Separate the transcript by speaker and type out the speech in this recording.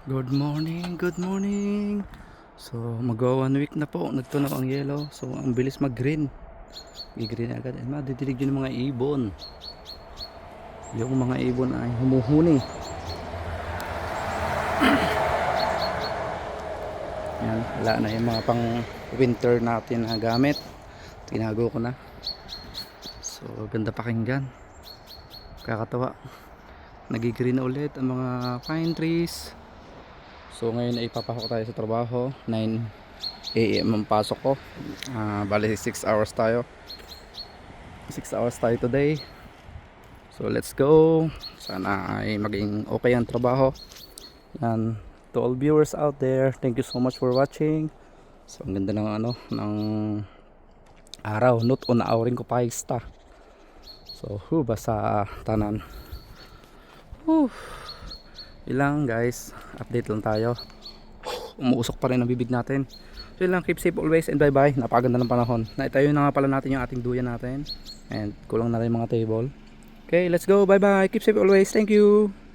Speaker 1: Good morning, good morning. So mag-1 week na po, nagtunaw ang yellow. So ang bilis mag-green. I-green agad. Madidilig yun ng mga ibon. Yung mga ibon ay humuhuni. Yan, wala na yung mga pang winter natin na gamit. Tinago ko na. So ganda pakinggan. Kakatawa. Nag-green na ulit ang mga pine trees. So ngayon ay papasok tayo sa trabaho. 9 AM ang pasok ko. Bali 6 hours tayo. 6 hours tayo today. So let's go. Sana ay maging okay ang trabaho. Yan, to all viewers out there, thank you so much for watching. So ang ganda ng ng araw, not on auring ko pa ista. So basa tanan. Ilang guys, update lang tayo. Umuusok pa rin ang bibig natin. So yun lang, keep safe always and bye bye. Napakaganda ng panahon. Naitayo na nga pala natin yung ating duyan natin. And kulang na rin mga table. Okay, let's go. Bye bye. Keep safe always. Thank you.